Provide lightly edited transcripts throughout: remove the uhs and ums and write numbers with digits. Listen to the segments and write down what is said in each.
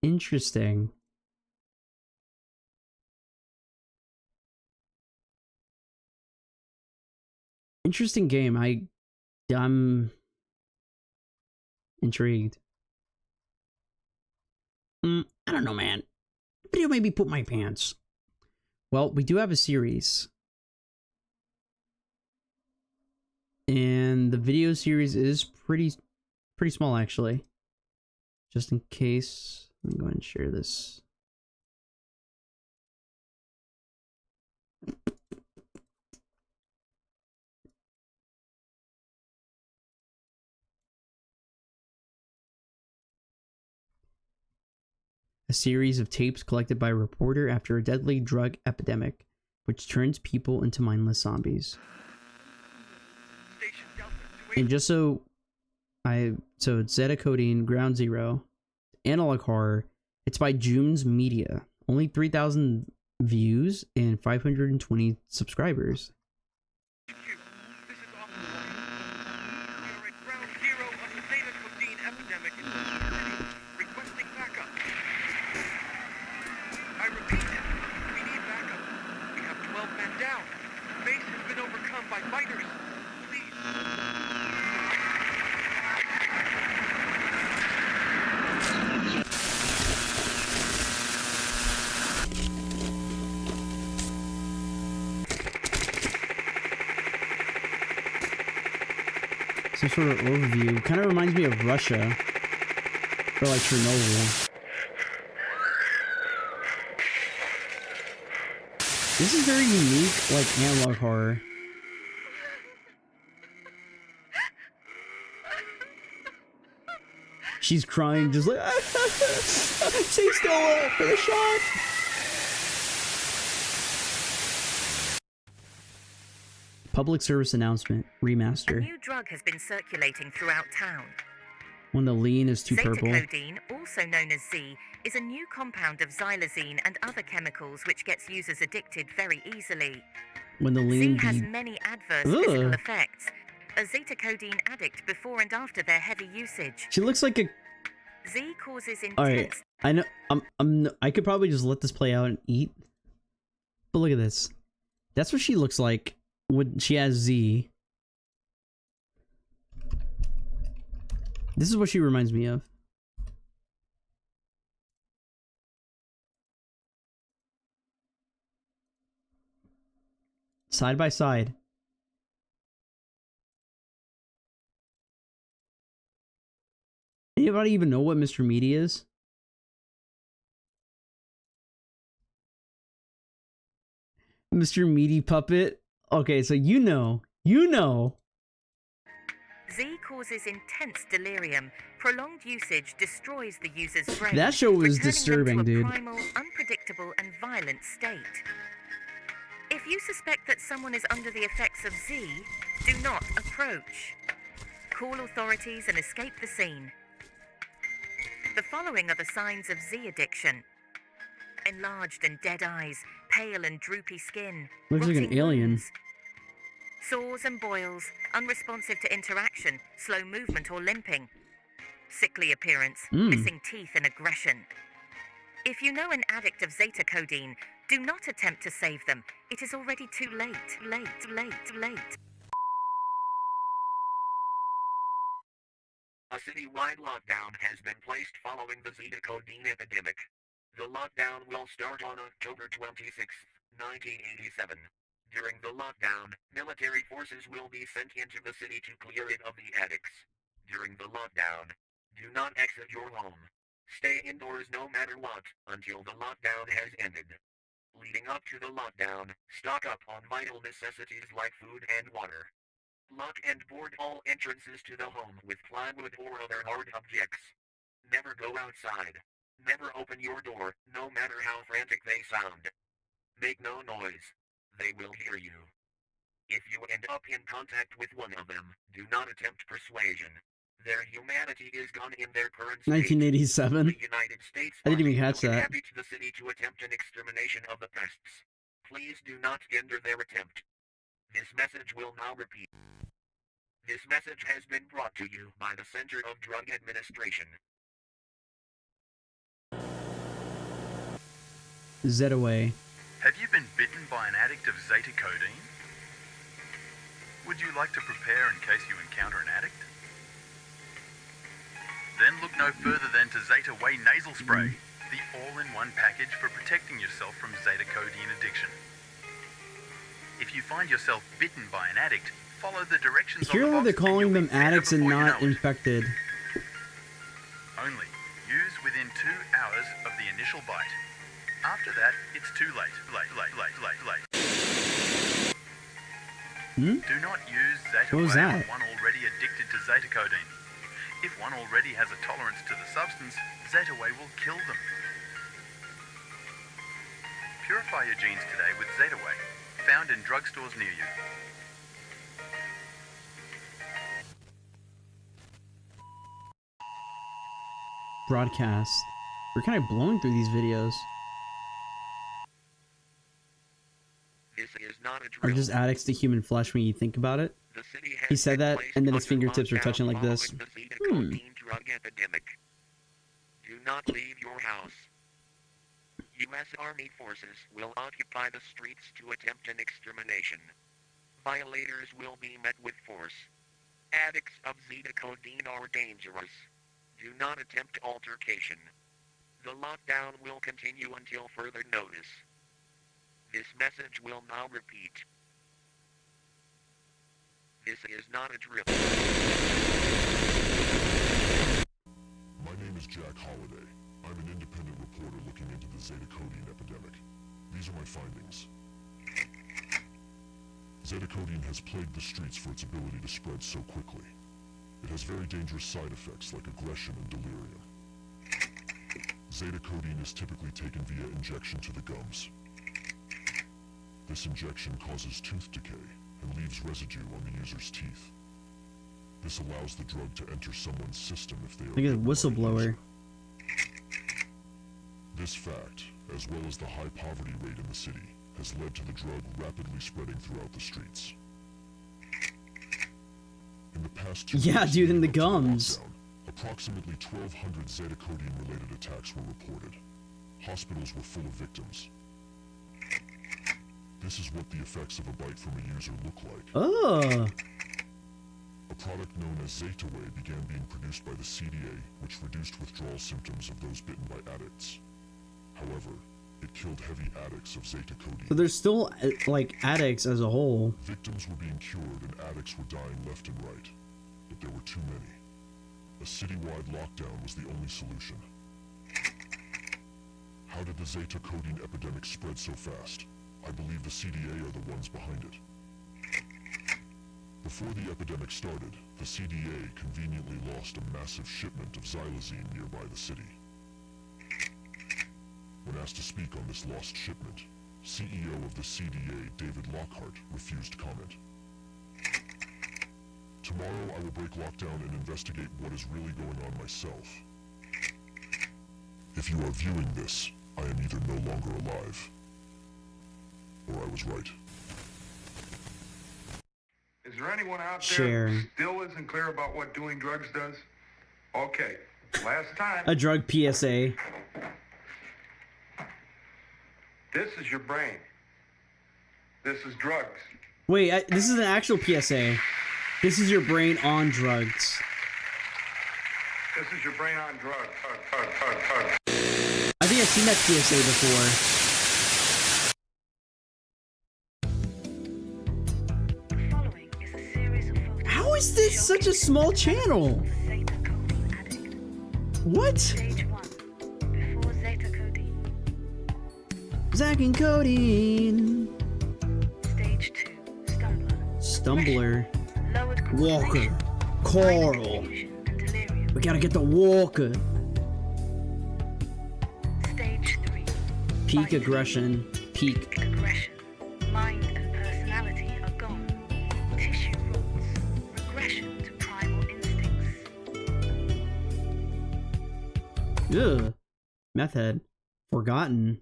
Interesting. Interesting game. I'm intrigued. I don't know, man. Video made me poop my pants. Well, we do have a series. And the video series is pretty small, actually. Just in case, I'm going to share this. A series of tapes collected by a reporter after a deadly drug epidemic, which turns people into mindless zombies. And just so it's Zetacodine, Ground Zero, Analog Horror. It's by June's Media. Only 3,000 views and 520 subscribers. This is Officer White. We are at ground zero of the Zetacodine epidemic in the city, requesting backup. I repeat, we need backup. We have 12 men down. Base has been overcome by fighters. Please. Some sort of overview. Kind of reminds me of Russia. Or like Chernobyl. This is very unique, like Analog Horror. She's crying, just like, stay still for the shot. Public service announcement, remaster. A new drug has been circulating throughout town. When the lean is too purple. Zetacodine, also known as Z, is a new compound of xylazine and other chemicals which gets users addicted very easily. When the lean Z has many adverse physical effects. A Zetacodine addict before and after their heavy usage. She looks like a... Z causes intense... Alright, I know, I could probably just let this play out and eat. But look at this. That's what she looks like when she has Z. This is what she reminds me of. Side by side. Anybody even know what Mr. Meaty is? Mr. Meaty Puppet? Okay, so you know. Z causes intense delirium. Prolonged usage destroys the user's brain. That show was disturbing, them to a dude. Primal, unpredictable, and violent state. If you suspect that someone is under the effects of Z, do not approach. Call authorities and escape the scene. The following are the signs of Z addiction: enlarged and dead eyes, pale and droopy skin, Looks like an rotting alien. wounds, sores and boils, unresponsive to interaction, slow movement or limping, sickly appearance, missing teeth and aggression. If you know an addict of Zetacodine, do not attempt to save them. It is already too late. A citywide lockdown has been placed following the Zetacodine epidemic. The lockdown will start on October 26, 1987. During the lockdown, military forces will be sent into the city to clear it of the addicts. During the lockdown, do not exit your home. Stay indoors no matter what, until the lockdown has ended. Leading up to the lockdown, stock up on vital necessities like food and water. Lock and board all entrances to the home with plywood or other hard objects. Never go outside. Never open your door, no matter how frantic they sound. Make no noise. They will hear you. If you end up in contact with one of them, do not attempt persuasion. Their humanity is gone in their current state. 1987? The United States I didn't even catch will that. happy to the city to attempt an extermination of the pests. Please do not hinder their attempt. This message will now repeat. This message has been brought to you by the Center of Drug Administration. Zetaway. Have you been bitten by an addict of Zetacodine? Would you like to prepare in case you encounter an addict? Then look no further than to Zetaway nasal spray, the all-in-one package for protecting yourself from Zetacodine addiction. If you find yourself bitten by an addict, follow the directions on Here the box they're and calling you'll them be better addicts and before you not know it. infected. Only use within 2 hours of the initial bite. After that, it's too late. Late. Do not use What was Zetaway that? on one already addicted to Zetacodine. If one already has a tolerance to the substance, Zetaway will kill them. Purify your genes today with Zetaway, found in drugstores near you. Broadcast. We're kind of blowing through these videos. This is not a Are drill. just addicts to human flesh when you think about it? The city has He said been that, placed and then his under fingertips were lockdown touching like this. following the Zetacodine drug epidemic. Do not leave your house. U.S. Army forces will occupy the streets to attempt an extermination. Violators will be met with force. Addicts of Zetacodine are dangerous. Do not attempt altercation. The lockdown will continue until further notice. This message will now repeat. This is not a drill. My name is Jack Holliday. I'm an independent reporter looking into the Zetacodine epidemic. These are my findings. Zetacodine has plagued the streets for its ability to spread so quickly. It has very dangerous side effects like aggression and delirium. Zetacodine is typically taken via injection to the gums. This injection causes tooth decay and leaves residue on the user's teeth. This allows the drug to enter someone's system if they are Look at the bitten by a whistleblower. user. This fact, as well as the high poverty rate in the city, has led to the drug rapidly spreading throughout the streets. In the past 2 Yeah, years dude, in the leading up to gums. lockdown, approximately 1,200 Zetacodine-related attacks were reported. Hospitals were full of victims. This is what the effects of a bite from a user look like. Oh, A product known as Zetaway began being produced by the CDA, which reduced withdrawal symptoms of those bitten by addicts. However, it killed heavy addicts of Zetacodine. so there's still like addicts as a whole. Victims were being cured and addicts were dying left and right, but there were too many. A citywide lockdown was the only solution. How did the Zetacodine epidemic spread so fast? I believe the CDA are the ones behind it. Before the epidemic started, the CDA conveniently lost a massive shipment of xylazine nearby the city. When asked to speak on this lost shipment, CEO of the CDA, David Lockhart, refused comment. Tomorrow I will break lockdown and investigate what is really going on myself. If you are viewing this, I am either no longer alive, or I was right. Is there anyone out there Share. who still isn't clear about what doing drugs does? Okay, last time. A drug PSA. This is your brain. This is drugs. Wait, this is an actual PSA. This is your brain on drugs. This is your brain on drugs. I think I've seen that PSA before. The following is a series of photos. How is this such a small channel? Zetacodine addict. What? Stage 1. Before Zetacodine. Zack and Codeine. Stage 2. Stumbler. Stumbler. Lowered Walker. coordination. Carl. Confusion and delirium. We gotta get the Walker. Stage 3. Peak Bite. aggression. Peak. Aggression. Mind and personality are gone. Tissue rots. Regression to primal instincts. Ugh. Meth head. Forgotten.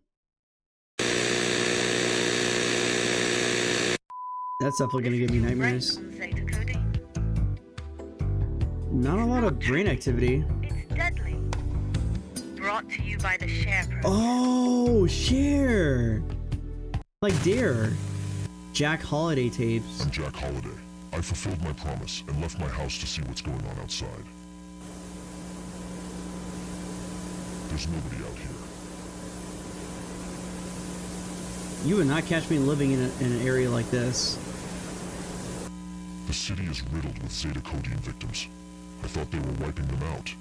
That's definitely gonna give me nightmares. Brain on Zetacodine. Not a lot of brain activity. It's deadly. brought to you by the Share program. Oh, Share. Like Dare. Jack Holiday tapes. I'm Jack Holiday. I fulfilled my promise and left my house to see what's going on outside. There's nobody out here. You would not catch me living in an area like this. The city is riddled with Zetacodine victims. I thought they were wiping them out.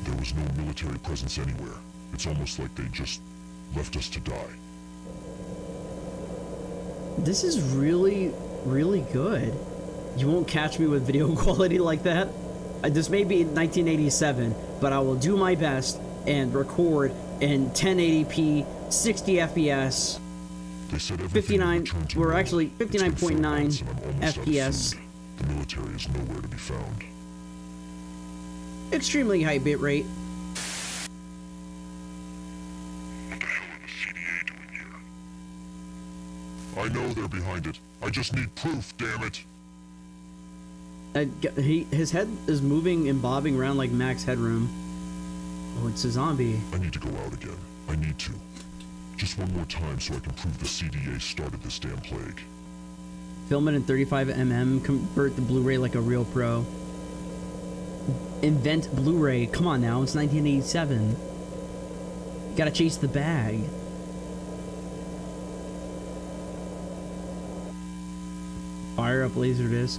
There was no military presence anywhere. It's almost like they just left us to die. This is really, really good. You won't catch me with video quality like that. This may be 1987, but I will do my best and record in 1080p, 60 FPS, They said 59, we're actually 59.9 FPS. The military is nowhere to be found. Extremely high bitrate. What the hell are the CDA doing here? I know they're behind it. I just need proof, damn it. His head is moving and bobbing around like Max Headroom. Oh, it's a zombie. I need to go out again. I need to. Just one more time so I can prove the CDA started this damn plague. Film it in 35mm, convert the Blu-ray like a real pro. Invent Blu-ray. Come on now, it's 1987. You gotta chase the bag. Fire up Laserdisc.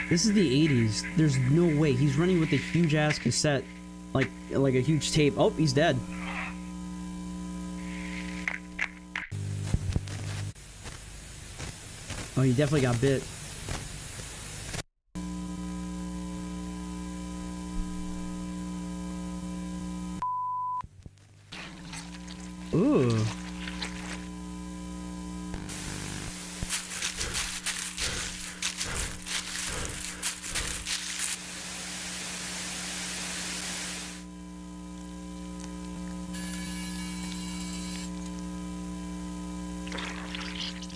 This is the 80s. There's no way. He's running with a huge ass cassette. Like a huge tape. Oh, he's dead. Oh, he definitely got bit. Ooh.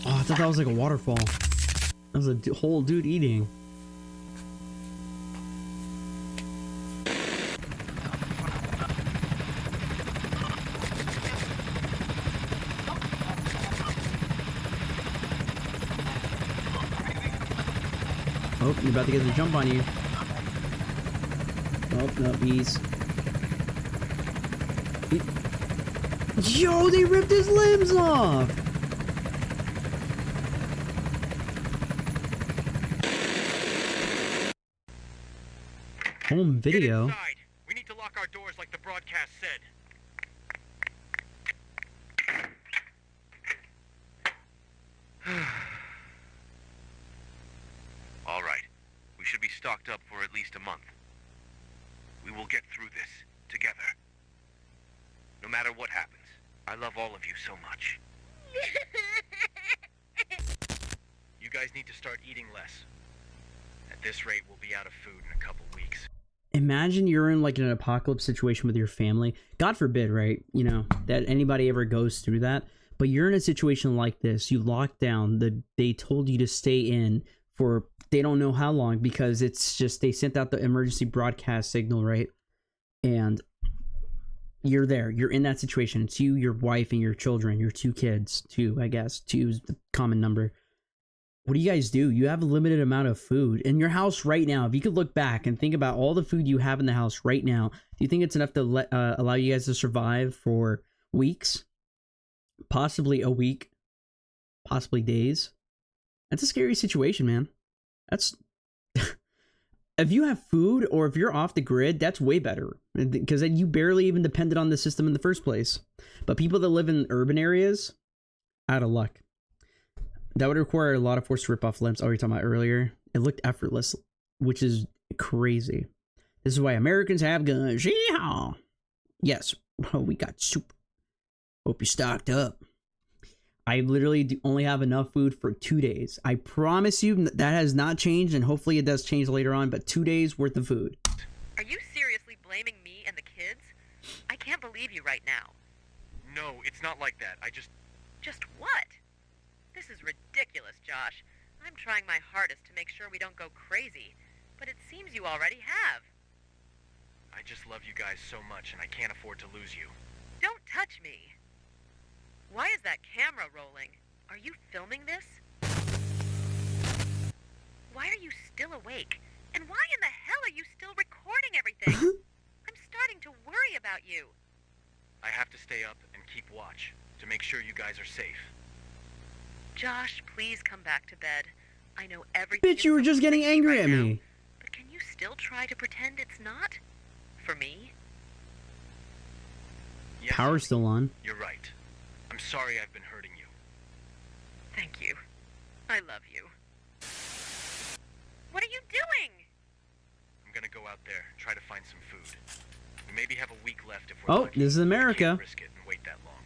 Oh, I thought that was like a waterfall. That was a whole dude eating. Oh, you're about to get the jump on you. Oh, no, he's... Yo, they ripped his limbs off! Home video. Get inside. We need to lock our doors like the broadcast said. All right. We should be stocked up for at least a month. We will get through this together. No matter what happens, I love all of you so much. You guys need to start eating less. At this rate, we'll be out of food in a couple weeks. Imagine you're in like an apocalypse situation with your family. God forbid, right? You know, that anybody ever goes through that. But you're in a situation like this. You lock down. They told you to stay in for they don't know how long because it's just they sent out the emergency broadcast signal, right? And you're there. You're in that situation. It's you, your wife, and your children. Your 2 kids. 2, I guess. 2 is the common number. What do you guys do? You have a limited amount of food in your house right now. If you could look back and think about all the food you have in the house right now, do you think it's enough to allow you guys to survive for weeks? Possibly a week? Possibly days? That's a scary situation, man. That's... If you have food or if you're off the grid, that's way better. Because then you barely even depended on the system in the first place. But people that live in urban areas, out of luck. That would require a lot of force to rip off limbs. Oh, you're talking about earlier? It looked effortless, which is crazy. This is why Americans have guns. Yeehaw! Yes. Oh, we got soup. Hope you stocked up. I literally only have enough food for 2 days. I promise you that has not changed, and hopefully it does change later on, but 2 days worth of food. Are you seriously blaming me and the kids? I can't believe you right now. No, it's not like that. Just what? This is ridiculous, Josh. I'm trying my hardest to make sure we don't go crazy, but it seems you already have. I just love you guys so much, and I can't afford to lose you. Don't touch me. Why is that camera rolling? Are you filming this? Why are you still awake? And why in the hell are you still recording everything? I'm starting to worry about you. I have to stay up and keep watch to make sure you guys are safe. Josh, please come back to bed. I know everything. Bitch, you were just getting angry at me. But can you still try to pretend it's not? For me? Yes, Power's honey, still on. You're right. I'm sorry I've been hurting you. Thank you. I love you. What are you doing? I'm gonna go out there, try to find some food. We maybe have a week left if we're Oh, lucky. this is I America. can't risk it and wait that long.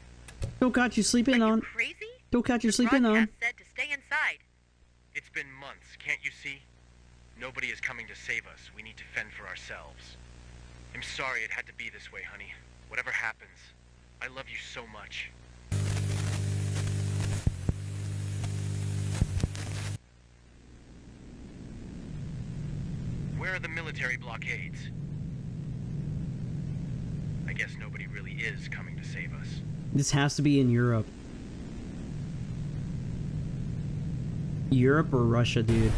Don't catch you sleeping Are you on. crazy? Don't catch you The sleeping on. broadcast said to stay inside. It's been months, can't you see? Nobody is coming to save us. We need to fend for ourselves. I'm sorry it had to be this way, honey. Whatever happens, I love you so much. Where are the military blockades? I guess nobody really is coming to save us. This has to be in Europe. Europe or Russia, dude.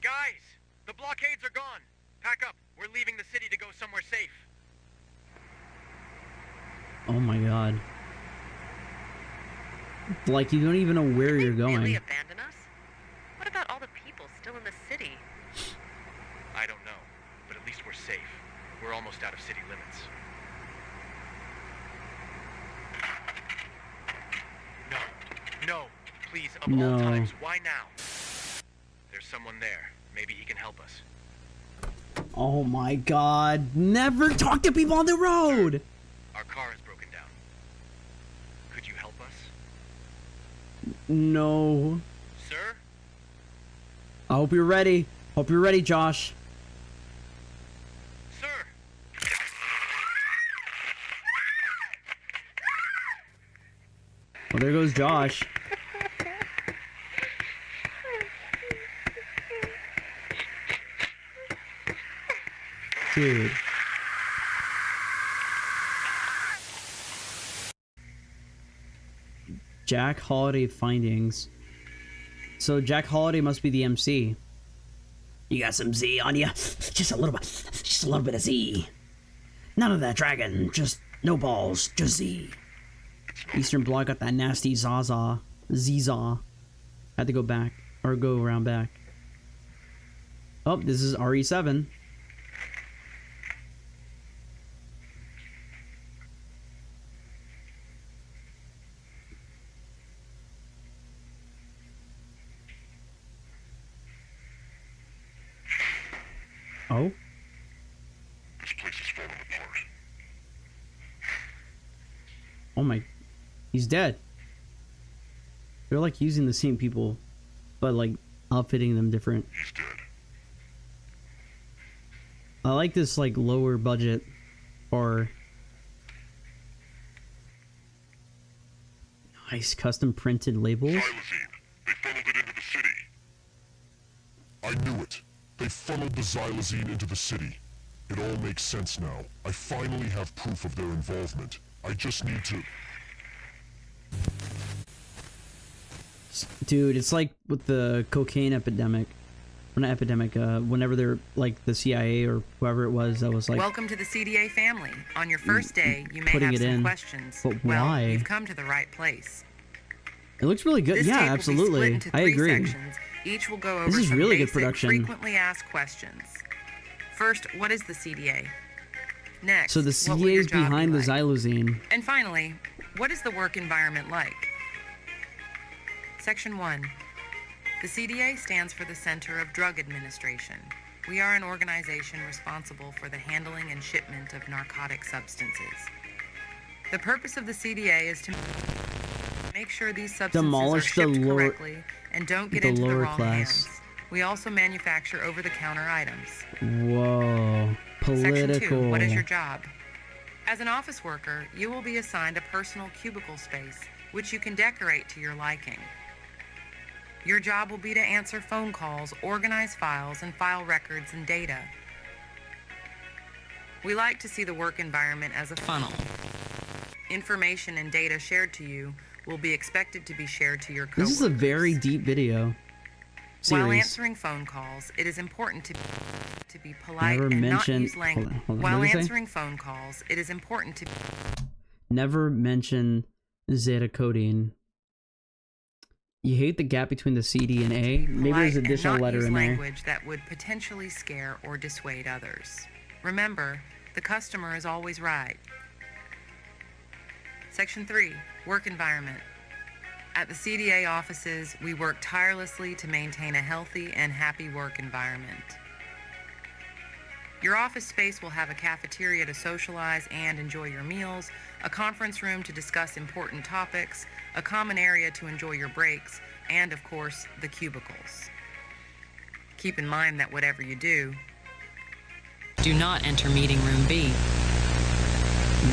Guys, the blockades are gone. Pack up. We're leaving the city to go somewhere safe. Oh my god. Like, you don't even know where you're Did they really going. abandon us? What about all the people still in the city? I don't know, but at least we're safe. We're almost out of city limits. No, please, of No. all times, why now? There's someone there. Maybe he can help us. Oh my god. Never talk to people on the road! Our car is broken down. Could you help us? No. Sir? I hope you're ready. Hope you're ready, Josh. Sir! Well, there goes Josh. Dude. Jack Holiday findings. So Jack Holiday must be the MC. You got some Z on you? Just a little bit of Z. None of that dragon, just no balls, just Z. Eastern Bloc got that nasty Zaza. Ziza. Had to go back, or go around back. Oh, this is RE7. Oh? This place is falling apart. Oh my... He's dead. They're like using the same people, but like outfitting them different. He's dead. I like this like lower budget or nice custom printed labels. Xylazine. They funneled it into the city. I knew it. They funneled the xylazine into the city. It all makes sense now. I finally have proof of their involvement. I just need to... Dude, it's like with the cocaine epidemic. Well, not epidemic, whenever they're like the CIA or whoever it was that was like... Welcome to the CDA family. On your first day, you may putting have it some in. questions. But well, why? you've come to the right place. It looks really good. This Yeah, tape will be absolutely. split into I 3 agree. sections. Each will go over This is some really good basic, production. frequently asked questions. First, what is the CDA? Next, So the what will CDA your is job behind be the like? xylazine. And finally, what is the work environment like? Section 1. The CDA stands for the Center of Drug Administration. We are an organization responsible for the handling and shipment of narcotic substances. The purpose of the CDA is to make sure these substances Demolish are the shipped lower- correctly and don't get the into the lower wrong class. hands. We also manufacture over-the-counter items. Whoa. Section 2. Political. What is your job? As an office worker, you will be assigned a personal cubicle space, which you can decorate to your liking. Your job will be to answer phone calls, organize files, and file records and data. We like to see the work environment as a funnel. Information and data shared to you will be expected to be shared to your coworkers. This is a very deep video. While Series. answering phone calls, it is important to be polite Never and mention- not use language. hold on. While What did it say? answering phone calls, it is important to Never mention Zetacodine. You hate the gap between the CD and A? Maybe there's polite and additional not letter use in there. language that would potentially scare or dissuade others. Remember, the customer is always right. Section 3, work environment. At the CDA offices, we work tirelessly to maintain a healthy and happy work environment. Your office space will have a cafeteria to socialize and enjoy your meals, a conference room to discuss important topics, a common area to enjoy your breaks, and of course, the cubicles. Keep in mind that whatever you do not enter meeting room B.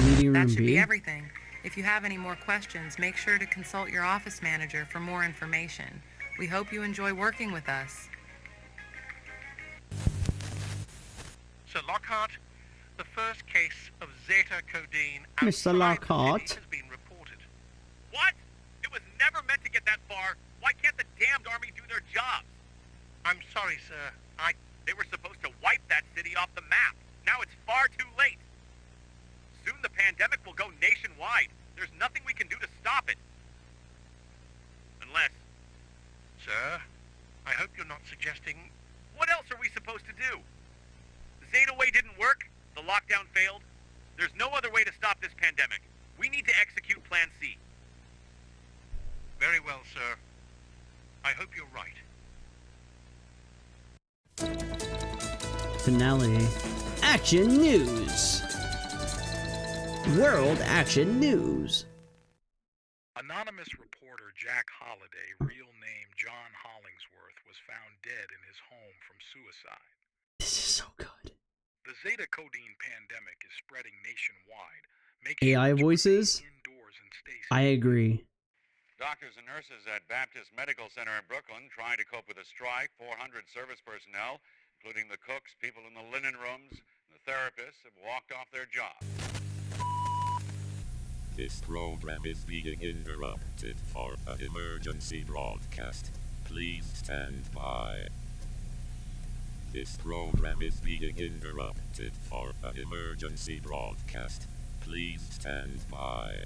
Meeting room That should B? be everything. If you have any more questions, make sure to consult your office manager for more information. We hope you enjoy working with us. Sir Lockhart, the first case of Zetacodine Mr. outside the Lockhart. city has been reported. What? It was never meant to get that far. Why can't the damned army do their jobs? I'm sorry, sir. They were supposed to wipe that city off the map. Now it's far too late. Soon the pandemic will go nationwide. There's nothing we can do to stop it. Unless... Sir, I hope you're not suggesting... What else are we supposed to do? Zetaway didn't work. The lockdown failed. There's no other way to stop this pandemic. We need to execute Plan C. Very well, sir. I hope you're right. Finale. Action News. World Action News. Anonymous reporter Jack Holliday, real name John Hollingsworth, was found dead in his home from suicide. This is so good. The Zetacodine pandemic is spreading nationwide. Make sure AI to voices? remain indoors and stay I safe. agree. Doctors and nurses at Baptist Medical Center in Brooklyn trying to cope with a strike. 400 service personnel, including the cooks, people in the linen rooms, and the therapists, have walked off their jobs. This program is being interrupted for an emergency broadcast. Please stand by. This program is being interrupted for an emergency broadcast. Please stand by.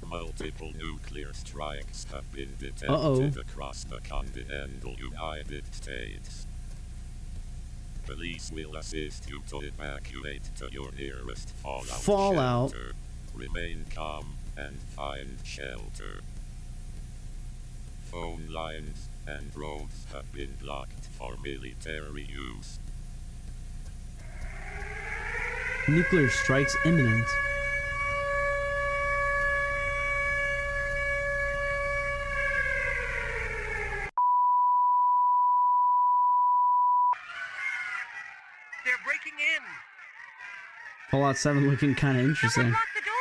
Multiple nuclear strikes have been detected across the continental United States. Police will assist you to evacuate to your nearest fallout shelter. Remain calm and find shelter. Phone lines and roads have been blocked for military use. Nuclear strikes imminent. They're breaking in. Fallout 7 looking kind of interesting. Lock the door.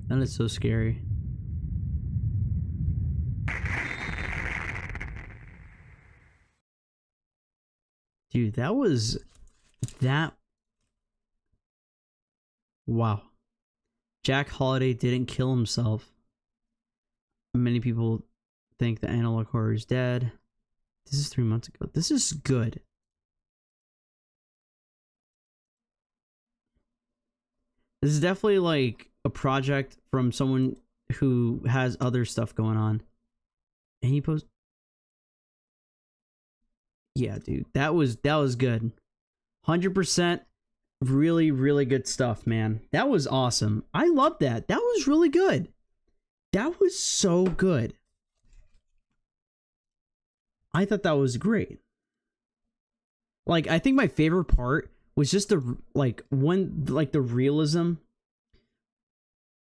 That is so scary. Dude, that was... Wow. Jack Holliday didn't kill himself. Many people think the analog horror is dead. This is 3 months ago. This is good. This is definitely like a project from someone who has other stuff going on. And he posts... Yeah, dude, that was good. 100%, really, really good stuff, man. That was awesome. I love that. That was really good. That was so good. I thought that was great. Like, I think my favorite part was just the the realism.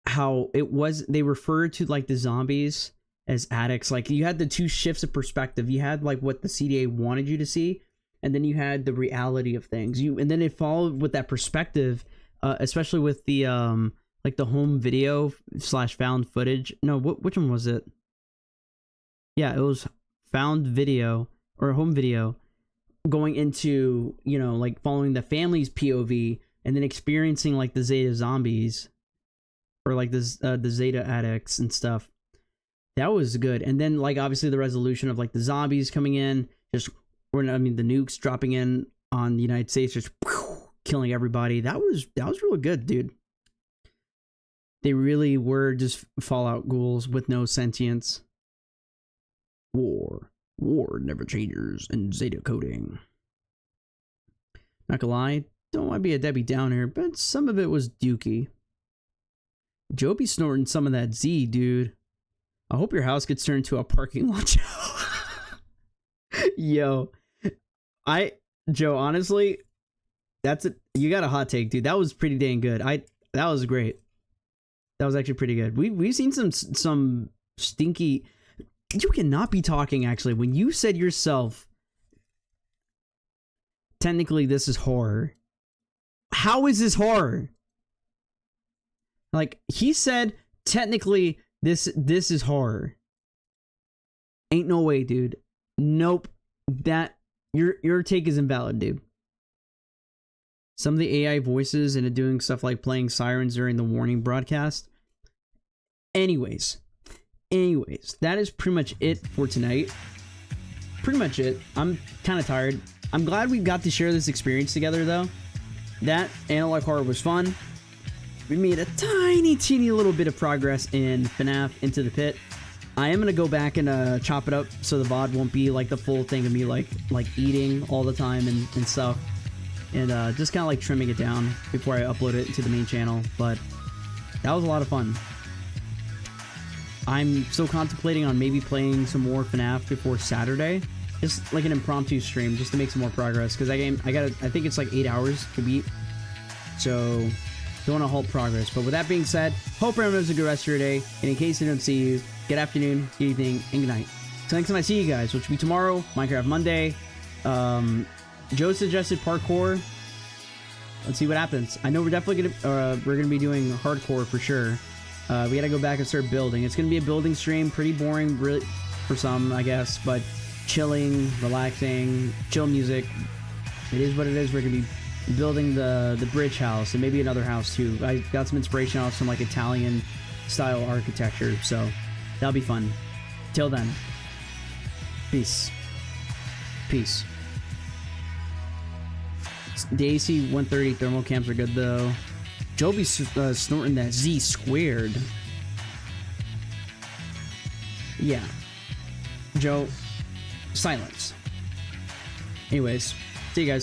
How it was, they referred to like the zombies as addicts. Like, you had the two shifts of perspective. You had like what the CDA wanted you to see, and then you had the reality of things. And then it followed with that perspective, especially with the like the home video / found footage. No, which one was it? Yeah, it was found video or home video, going into, you know, like following the family's POV and then experiencing like the Zeta zombies or like the Zeta addicts and stuff. That was good. And then like obviously the resolution of like the zombies coming in, the nukes dropping in on the United States, just killing everybody. That was really good, dude. They really were just Fallout ghouls with no sentience. War never changes in Zeta coding. Not gonna lie, don't want to be a Debbie Downer, but some of it was dookie. Joby snorting some of that Z, dude. I hope your house gets turned into a parking lot. Yo, Joe, honestly, that's it. You got a hot take, dude. That was pretty dang good. That was great. That was actually pretty good. We've seen some stinky. You cannot be talking, actually, when you said yourself, technically this is horror. How is this horror? Like, he said, technically this is horror. Ain't no way, dude. Nope. That your take is invalid, dude. Some of the AI voices and it doing stuff like playing sirens during the warning broadcast. Anyways, that is pretty much it for tonight. Pretty much it. I'm kind of tired. I'm glad we got to share this experience together, though. That analog horror was fun. We made a teeny little bit of progress in FNAF Into the Pit. I am gonna go back and chop it up so the VOD won't be like the full thing of me like eating all the time and stuff, and just kind of like trimming it down before I upload it to the main channel. But that was a lot of fun. I'm still contemplating on maybe playing some more FNAF before Saturday, just like an impromptu stream, just to make some more progress. Because I think it's like 8 hours to beat, so don't want to halt progress. But with that being said, hope everyone has a good rest of your day. And in case I don't see you, good afternoon, good evening, and good night. So next time I see you guys, which will be tomorrow, Minecraft Monday. Joe suggested parkour. Let's see what happens. I know we're definitely gonna be doing hardcore for sure. We gotta go back and start building. It's gonna be a building stream, pretty boring, really, for some, I guess, but chilling, relaxing, chill music. It is what it is. We're gonna be building the bridge house and maybe another house too. I got some inspiration out of some like Italian style architecture, so that'll be fun. Till then, peace. The AC 130 thermal cams are good though. Joby's snorting that Z squared. Yeah. Joe, silence. Anyways, see you guys.